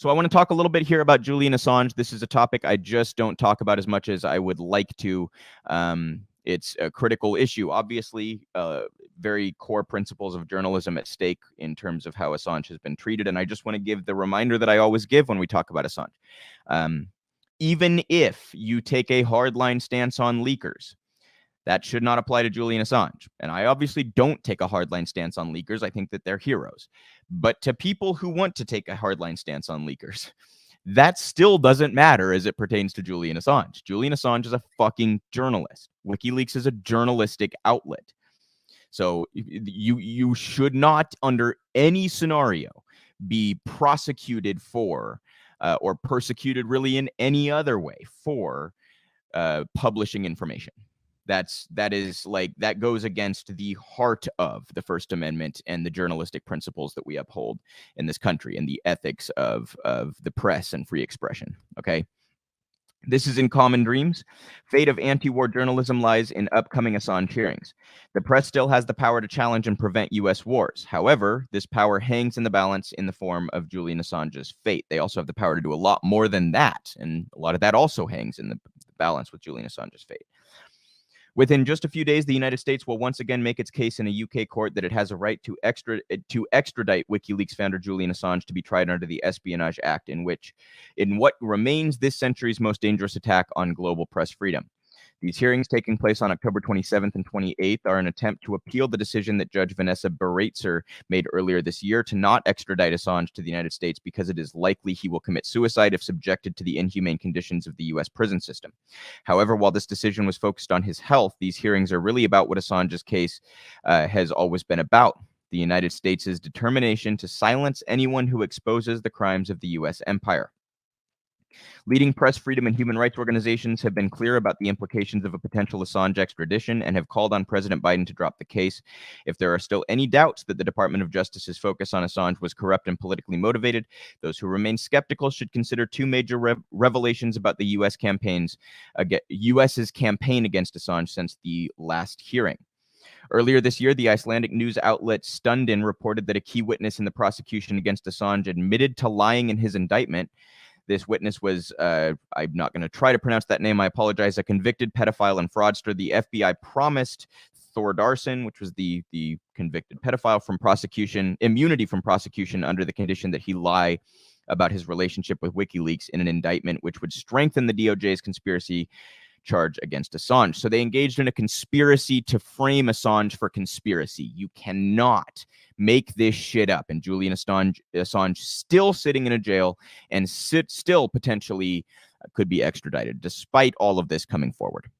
So I want to talk a little bit here about Julian Assange. This is a topic I just don't talk about as much as I would like to. It's a critical issue. Obviously, very core principles of journalism at stake in terms of how Assange has been treated. And I just want to give the reminder that I always give when we talk about Assange. Even if you take a hardline stance on leakers, that should not apply to Julian Assange. And I obviously don't take a hardline stance on leakers. I think that they're heroes. But to people who want to take a hardline stance on leakers, that still doesn't matter as it pertains to Julian Assange. Julian Assange is a fucking journalist. WikiLeaks is a journalistic outlet. So you should not, under any scenario, be prosecuted for or persecuted really in any other way for publishing information. That goes against the heart of the First Amendment and the journalistic principles that we uphold in this country and the ethics of the press and free expression. Okay. This is in Common Dreams. Fate of anti-war journalism lies in upcoming Assange hearings. The press still has the power to challenge and prevent U.S. wars. However, this power hangs in the balance in the form of Julian Assange's fate. They also have the power to do a lot more than that, and a lot of that also hangs in the balance with Julian Assange's fate. Within just a few days, the United States will once again make its case in a UK court that it has a right to extradite WikiLeaks founder Julian Assange to be tried under the Espionage Act, in what remains this century's most dangerous attack on global press freedom. These hearings, taking place on October 27th and 28th, are an attempt to appeal the decision that Judge Vanessa Baraitser made earlier this year to not extradite Assange to the United States because it is likely he will commit suicide if subjected to the inhumane conditions of the U.S. prison system. However, while this decision was focused on his health, these hearings are really about what Assange's case has always been about: the United States' determination to silence anyone who exposes the crimes of the U.S. empire. Leading press freedom and human rights organizations have been clear about the implications of a potential Assange extradition and have called on President Biden to drop the case. If there are still any doubts that the Department of Justice's focus on Assange was corrupt and politically motivated, those who remain skeptical should consider two major revelations about the U.S.'s campaign against Assange since the last hearing. Earlier this year, the Icelandic news outlet Stundin reported that a key witness in the prosecution against Assange admitted to lying in his indictment. This witness was, I'm not going to try to pronounce that name, I apologize, a convicted pedophile and fraudster. The FBI promised Thordarson, which was the convicted pedophile, from prosecution, immunity from prosecution under the condition that he lie about his relationship with WikiLeaks in an indictment which would strengthen the DOJ's conspiracy charge against Assange. So they engaged in a conspiracy to frame Assange for conspiracy. You cannot make this shit up. And Julian Assange still sitting in a jail and still potentially could be extradited, despite all of this coming forward.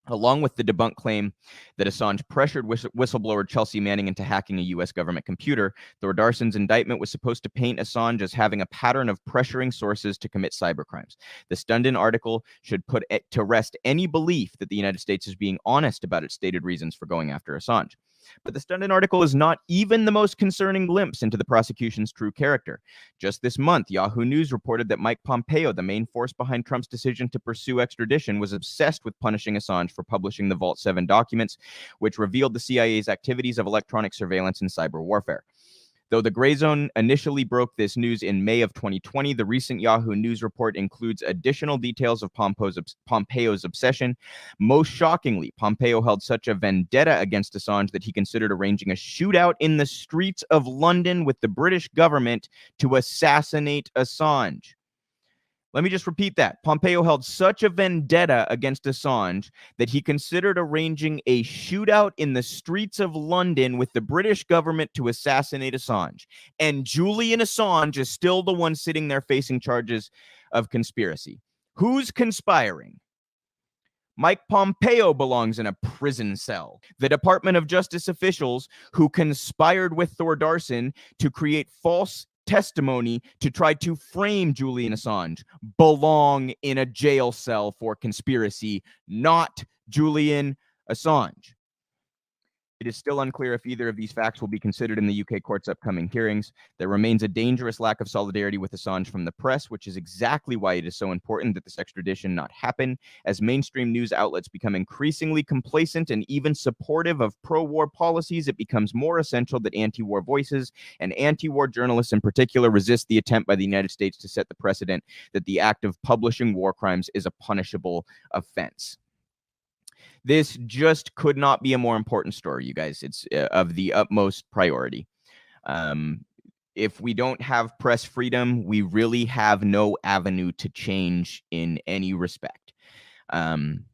Along with the debunked claim that Assange pressured whistleblower Chelsea Manning into hacking a U.S. government computer, Thordarson's indictment was supposed to paint Assange as having a pattern of pressuring sources to commit cybercrimes. The Stundin article should put to rest any belief that the United States is being honest about its stated reasons for going after Assange. But the Stundin article is not even the most concerning glimpse into the prosecution's true character. Just this month, Yahoo News reported that Mike Pompeo, the main force behind Trump's decision to pursue extradition, was obsessed with punishing Assange for publishing the Vault 7 documents, which revealed the CIA's activities of electronic surveillance and cyber warfare. Though the Gray Zone initially broke this news in May of 2020, the recent Yahoo News report includes additional details of Pompeo's obsession. Most shockingly, Pompeo held such a vendetta against Assange that he considered arranging a shootout in the streets of London with the British government to assassinate Assange. Let me just repeat that. Pompeo held such a vendetta against Assange that he considered arranging a shootout in the streets of London with the British government to assassinate Assange. And Julian Assange is still the one sitting there facing charges of conspiracy. Who's conspiring? Mike Pompeo belongs in a prison cell. The Department of Justice officials who conspired with Thordarson to create false testimony to try to frame Julian Assange belong in a jail cell for conspiracy, not Julian Assange. It is still unclear if either of these facts will be considered in the UK court's upcoming hearings. There remains a dangerous lack of solidarity with Assange from the press, which is exactly why it is so important that this extradition not happen. As mainstream news outlets become increasingly complacent and even supportive of pro-war policies, it becomes more essential that anti-war voices and anti-war journalists in particular resist the attempt by the United States to set the precedent that the act of publishing war crimes is a punishable offense. This just could not be a more important story, you guys. It's of the utmost priority. If we don't have press freedom, we really have no avenue to change in any respect. And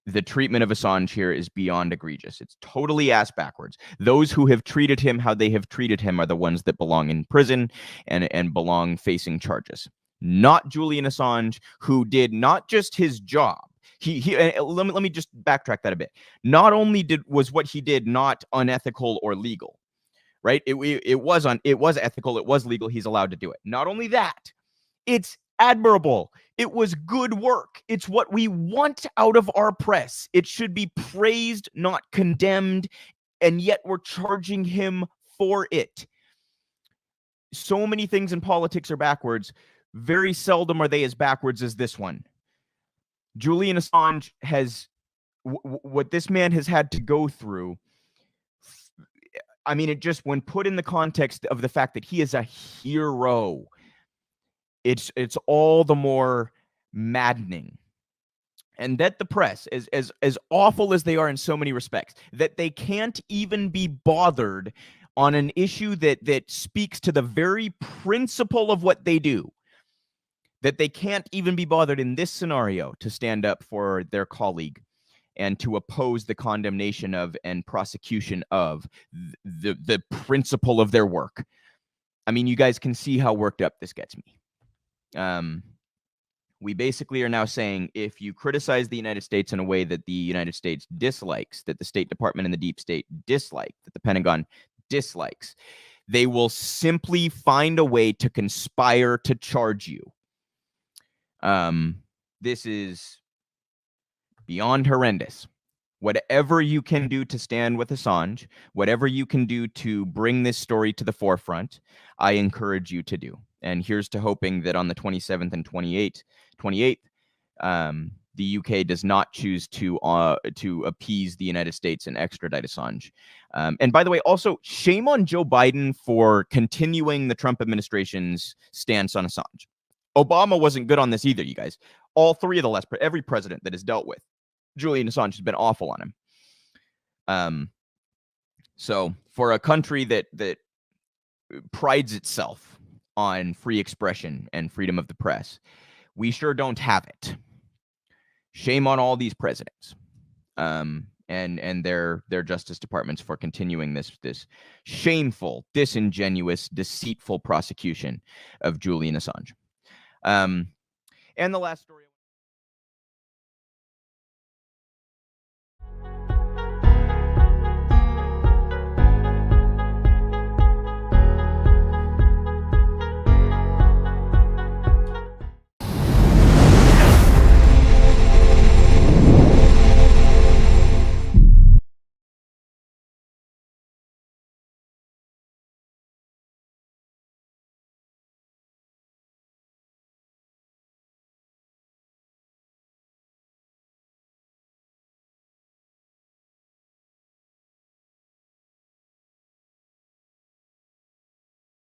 the treatment of Assange here is beyond egregious. It's totally ass backwards. Those who have treated him how they have treated him are the ones that belong in prison and belong facing charges. Not Julian Assange, who did not just his job. Let me just backtrack that a bit. Not only was what he did not unethical or legal, right? It was ethical, it was legal. He's allowed to do it. Not only that, it's admirable. It was good work. It's what we want out of our press. It should be praised, not condemned, and yet we're charging him for it. So many things in politics are backwards. Very seldom are they as backwards as this one. Julian Assange has what this man has had to go through. I mean, it just, when put in the context of the fact that he is a hero, it's all the more maddening. And that the press, as awful as they are in so many respects, that they can't even be bothered on an issue that speaks to the very principle of what they do. That they can't even be bothered in this scenario to stand up for their colleague and to oppose the condemnation of and prosecution of the principle of their work. I mean, you guys can see how worked up this gets me. We basically are now saying, if you criticize the United States in a way that the United States dislikes, that the State Department and the deep state dislike, that the Pentagon dislikes, they will simply find a way to conspire to charge you. This is beyond horrendous. Whatever you can do to stand with Assange, whatever you can do to bring this story to the forefront, I encourage you to do. And here's to hoping that on the 27th and 28th, the UK does not choose to appease the United States and extradite Assange. And by the way, also, shame on Joe Biden for continuing the Trump administration's stance on Assange. Obama wasn't good on this either, you guys. All three of the every president that has dealt with Julian Assange has been awful on him. So for a country that prides itself on free expression and freedom of the press, we sure don't have it. Shame on all these presidents and their justice departments for continuing this shameful, disingenuous, deceitful prosecution of Julian Assange. And the last story